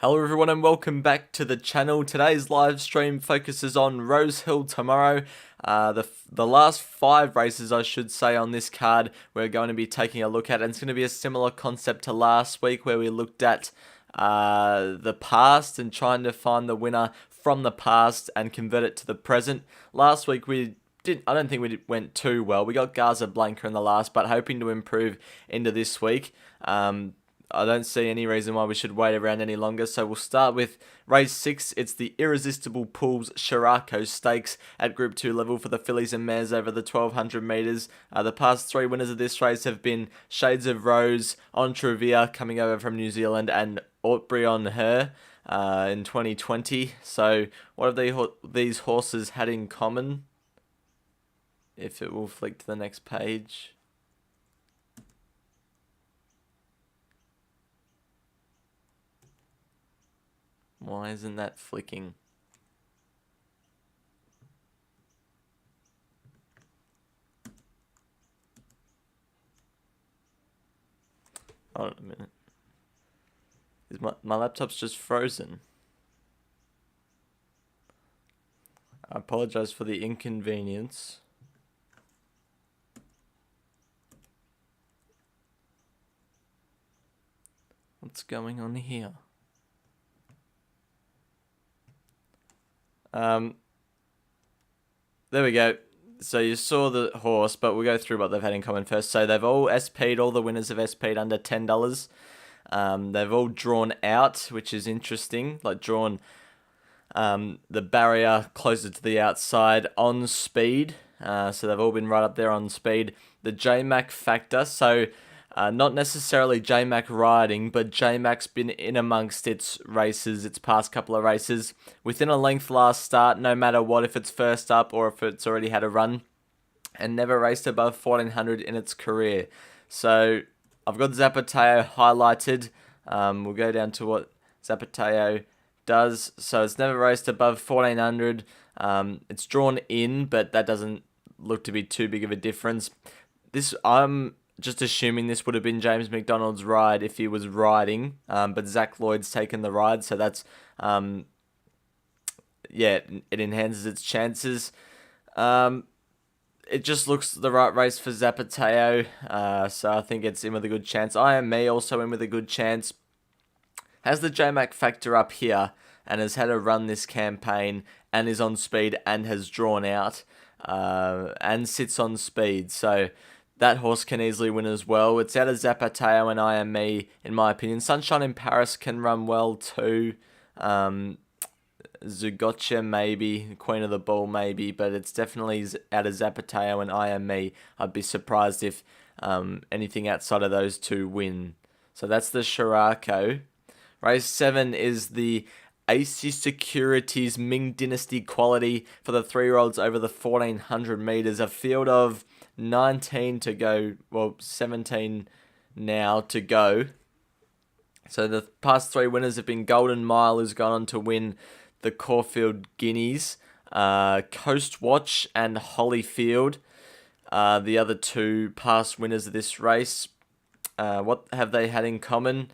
Hello everyone and welcome back to the channel. Today's live stream focuses on Rosehill tomorrow. The last 5 races, I should say, on this card we're going to be taking a look at, and it's going to be a similar concept to last week where we looked at the past and trying to find the winner from the past and convert it to the present. Last week I don't think we went too well. We got Gaza Blanca in the last, but hoping to improve into this week. I don't see any reason why we should wait around any longer, so we'll start with race 6. It's the Irresistible Pools Shirako Stakes at Group 2 level for the fillies and mares over the 1200 metres. The past 3 winners of this race have been Shades of Rose, Entrevia coming over from New Zealand, and Ortbrion Her in 2020. So what have these horses had in common? If it will flick to the next page. Why isn't that flicking? Hold on a minute. Is my laptop's just frozen? I apologize for the inconvenience. What's going on here? There we go. So you saw the horse, but we'll go through what they've had in common first. So they've all SP'd, all the winners have SP'd under $10. They've all drawn out, which is interesting. Like drawn the barrier closer to the outside on speed. So they've all been right up there on speed. The JMac factor, so not necessarily JMac riding, but JMac's been in amongst its races, its past couple of races, within a length last start, no matter what, if it's first up or if it's already had a run, and never raced above 1400 in its career. So I've got Zapateo highlighted. We'll go down to what Zapateo does. So it's never raced above 1400. It's drawn in, but that doesn't look to be too big of a difference. I'm just assuming this would have been James McDonald's ride if he was riding, but Zach Lloyd's taken the ride, so that's, it enhances its chances. It just looks the right race for Zapateo, so I think it's in with a good chance. I Am Me also in with a good chance. Has the JMac factor up here, and has had a run this campaign, and is on speed, and has drawn out, and sits on speed, so that horse can easily win as well. It's out of Zapateo and I Am Me, in my opinion. Sunshine in Paris can run well too. Zugotcha maybe, Queen of the Ball maybe, but it's definitely out of Zapateo and I Am Me. I'd be surprised if anything outside of those two win. So that's the Shirako. Race 7 is the AC Securities Ming Dynasty Quality for the 3-year-olds over the 1400 metres. A field of 19 to go, well, 17 now to go. So the past 3 winners have been Golden Mile, who's gone on to win the Caulfield Guineas, Coast Watch and Hollyfield, the other 2 past winners of this race. What have they had in common?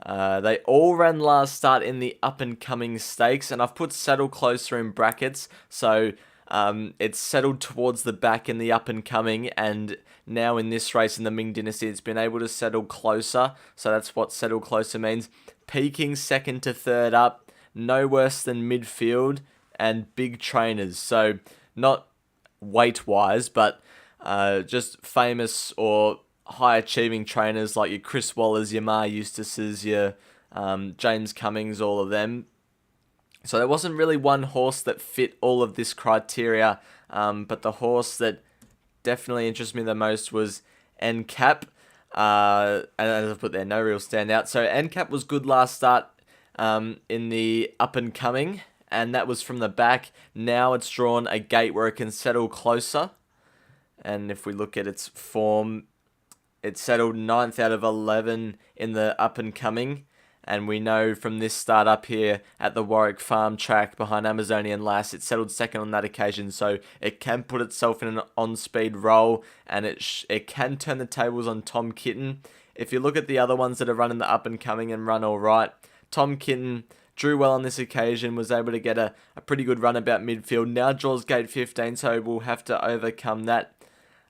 They all ran last start in the up-and-coming stakes, and I've put Settle Closer in brackets, so it's settled towards the back in the up-and-coming, and now in this race in the Ming Dynasty, it's been able to settle closer, so that's what Settle Closer means. Peaking second to third up, no worse than midfield, and big trainers, so not weight-wise, but just famous or high-achieving trainers like your Chris Wallers, your Ma Eustaces, your James Cummings, all of them. So there wasn't really one horse that fit all of this criteria, but the horse that definitely interests me the most was Endcap. And as I put there, no real standout. So Endcap was good last start in the up-and-coming, and that was from the back. Now it's drawn a gate where it can settle closer. And if we look at its form, it settled 9th out of 11 in the up-and-coming. And we know from this start up here at the Warwick Farm track behind Amazonian Lass, it settled second on that occasion. So it can put itself in an on-speed role, and it can turn the tables on Tom Kitten. If you look at the other ones that are running the up-and-coming and run all right, Tom Kitten drew well on this occasion, was able to get a pretty good run about midfield. Now draws gate 15, so we'll have to overcome that.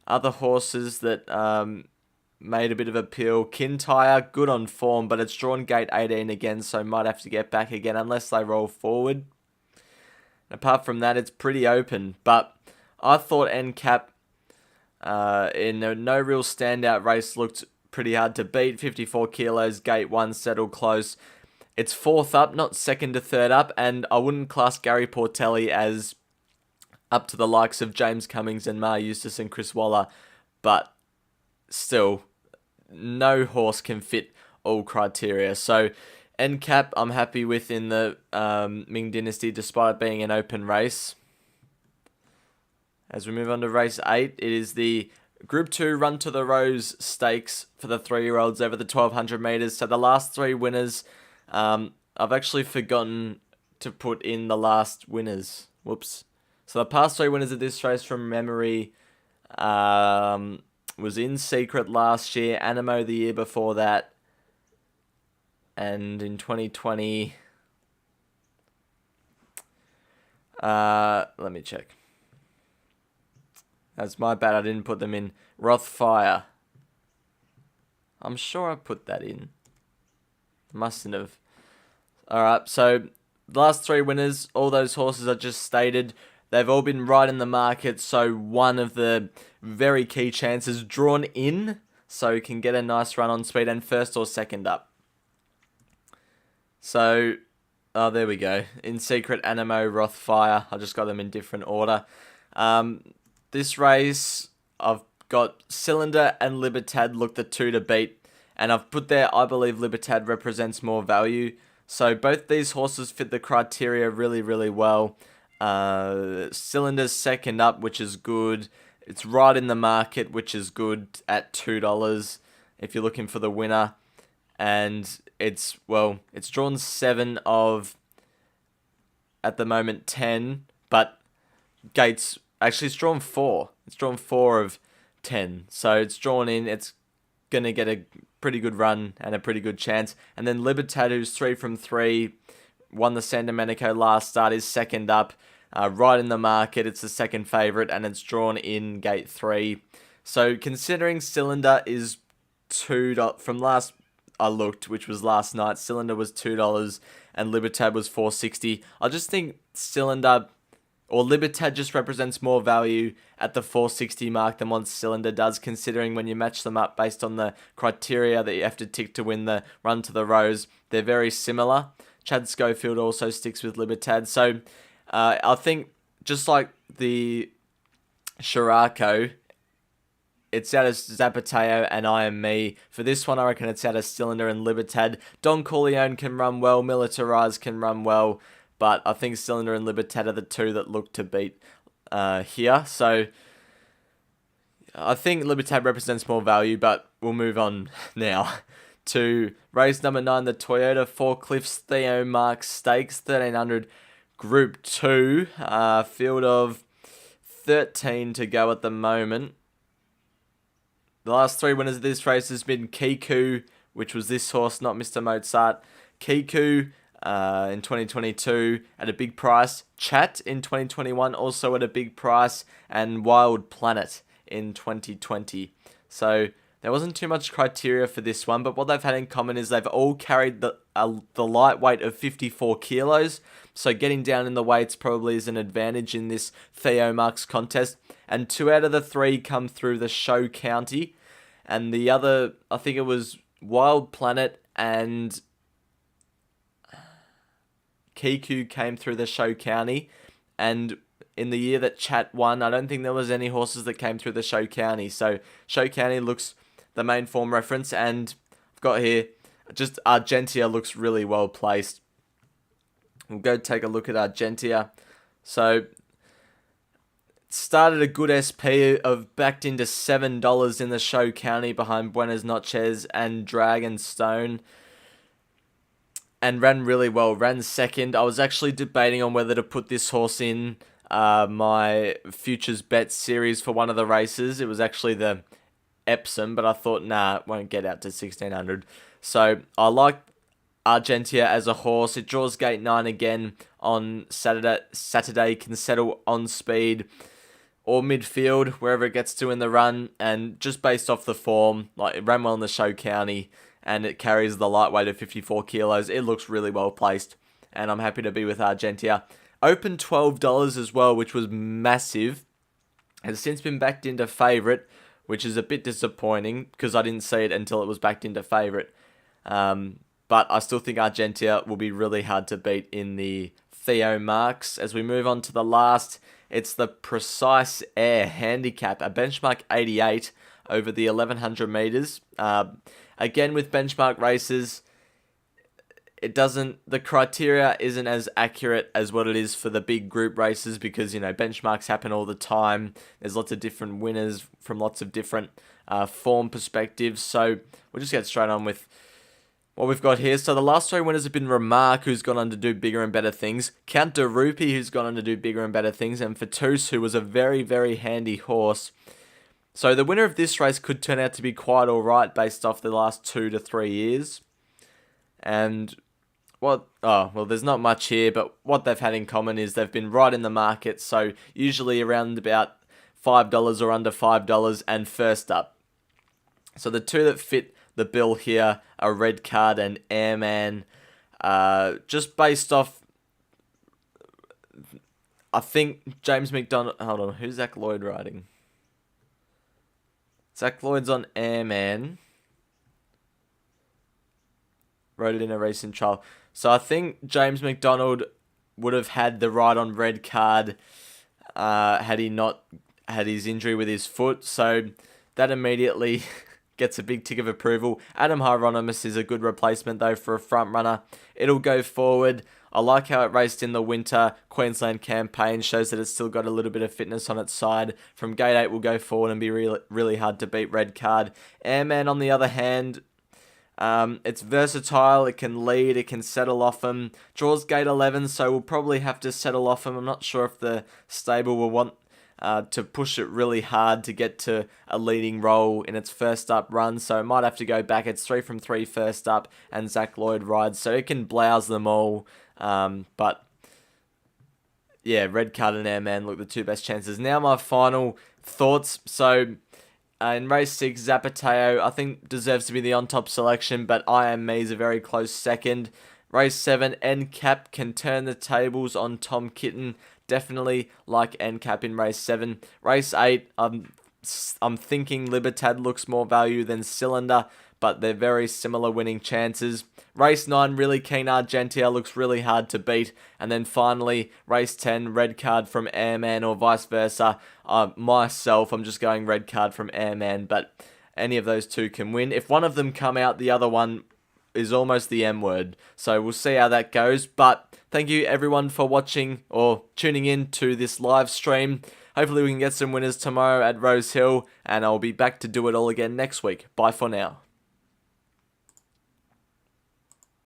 Other horses that made a bit of appeal. Kintyre, good on form, but it's drawn gate 18 again, so might have to get back again unless they roll forward. Apart from that, it's pretty open, but I thought Endcap in a no real standout race looked pretty hard to beat. 54 kilos, gate 1, settled close. It's fourth up, not second to third up, and I wouldn't class Gary Portelli as up to the likes of James Cummings and Mar Eustace and Chris Waller, but still, no horse can fit all criteria. So, Endcap, I'm happy with in the Ming Dynasty, despite it being an open race. As we move on to race 8, it is the Group 2 Run to the Rose Stakes for the 3-year-olds over the 1200 metres. So the last 3 winners, I've actually forgotten to put in the last winners. Whoops. So the past 3 winners of this race from memory was In Secret last year, Animo the year before that, and in 2020, let me check. That's my bad, I didn't put them in. Rothfire. I'm sure I put that in. Mustn't have. Alright, so the last 3 winners, all those horses I just stated, they've all been right in the market, so one of the very key chances drawn in, so you can get a nice run on speed and first or second up. So, there we go. In Secret, Animo, Rothfire. I just got them in different order. This race, I've got Cylinder and Libertad look the 2 to beat, and I've put there, I believe Libertad represents more value. So both these horses fit the criteria really, really well. Cylinder's second up, which is good. It's right in the market, which is good at $2 if you're looking for the winner. And it's drawn 7 of, at the moment, 10, but gates, actually it's drawn 4. It's drawn 4 of 10. So it's drawn in, it's going to get a pretty good run and a pretty good chance. And then Libertad, who's 3 from 3, won the San Domenico last start, is second up, right in the market. It's the second favourite, and it's drawn in gate 3. So considering Cylinder is $2 from last I looked, which was last night, Cylinder was $2 and Libertad was $4.60. I just think Cylinder or Libertad just represents more value at the $4.60 mark than what Cylinder does, considering when you match them up based on the criteria that you have to tick to win the Run to the Rose, they're very similar. Chad Schofield also sticks with Libertad. So I think just like the Scirocco, it's out of Zapateo and I Am Me. For this one, I reckon it's out of Cylinder and Libertad. Don Corleone can run well, Militarize can run well, but I think Cylinder and Libertad are the 2 that look to beat here. So I think Libertad represents more value, but we'll move on now to race number 9, the Toyota Four Cliffs Theo Marks Stakes, 1300 Group 2, field of 13 to go at the moment. The last 3 winners of this race has been Kiku, which was this horse, not Mr. Mozart. Kiku in 2022 at a big price. Chat in 2021 also at a big price. And Wild Planet in 2020. So there wasn't too much criteria for this one, but what they've had in common is they've all carried the lightweight of 54 kilos. So getting down in the weights probably is an advantage in this Theo Marks contest. And 2 out of the 3 come through the show county. And the other, I think it was Wild Planet and Kiku came through the show county. And in the year that Chat won, I don't think there was any horses that came through the show county. So show county looks the main form reference. And I've got here, just Argentia looks really well placed. We'll go take a look at Argentia. So started a good SP of backed into $7 in the show county behind Buenos Noches and Dragonstone, and ran really well. Ran second. I was actually debating on whether to put this horse in my Futures Bet series for one of the races. It was actually the Epsom, but I thought, nah, it won't get out to 1600. So I like Argentia as a horse. It draws gate 9 again on Saturday, can settle on speed or midfield, wherever it gets to in the run. And just based off the form, like it ran well in the show county, and it carries the lightweight of 54 kilos. It looks really well placed, and I'm happy to be with Argentia. Open $12 as well, which was massive. Has since been backed into favourite, which is a bit disappointing because I didn't see it until it was backed into favourite. But I still think Argentia will be really hard to beat in the Theo Marks. As we move on to the last, it's the Precise Air Handicap, a benchmark 88 over the 1100 metres. Again, with benchmark races, the criteria isn't as accurate as what it is for the big group races because, benchmarks happen all the time. There's lots of different winners from lots of different form perspectives. So we'll just get straight on with what we've got here. So the last 3 winners have been Remark, who's gone on to do bigger and better things, Count de Rupee, who's gone on to do bigger and better things, and Fatus, who was a very, very handy horse. So the winner of this race could turn out to be quite alright based off the last 2 to 3 years. And there's not much here, but what they've had in common is they've been right in the market, so usually around about $5 or under $5 and first up. So the 2 that fit the bill here are Red Card and Airman. Just based off, I think James McDonald. Hold on, who's Zach Lloyd riding? Zach Lloyd's on Airman. Rode it in a recent trial. So I think James McDonald would have had the ride on Red Card had he not had his injury with his foot. So that immediately gets a big tick of approval. Adam Hieronymus is a good replacement, though, for a front runner. It'll go forward. I like how it raced in the winter Queensland campaign. Shows that it's still got a little bit of fitness on its side. From gate 8 will go forward and be really, really hard to beat Red Card. Airman, on the other hand, it's versatile. It can lead. It can settle off him. Draws gate 11, so we'll probably have to settle off him. I'm not sure if the stable will want to push it really hard to get to a leading role in its first up run, so it might have to go back. It's 3 from 3 first up, and Zach Lloyd rides, so it can blouse them all. But yeah, Red Card and Airman look the 2 best chances. Now my final thoughts. So in race 6, Zapateo, I think deserves to be the on-top selection, but I Am Me is a very close second. Race 7, Endcap can turn the tables on Tom Kitten. Definitely like Endcap in race 7. Race 8, I'm thinking Libertad looks more value than Cylinder, but they're very similar winning chances. Race 9, really keen Argentia, looks really hard to beat. And then finally, race 10, Red Card from Airman or vice versa. Myself, I'm just going Red Card from Airman, but any of those 2 can win. If one of them come out, the other one is almost the M word. So we'll see how that goes. But thank you everyone for watching or tuning in to this live stream. Hopefully we can get some winners tomorrow at Rosehill, and I'll be back to do it all again next week. Bye for now.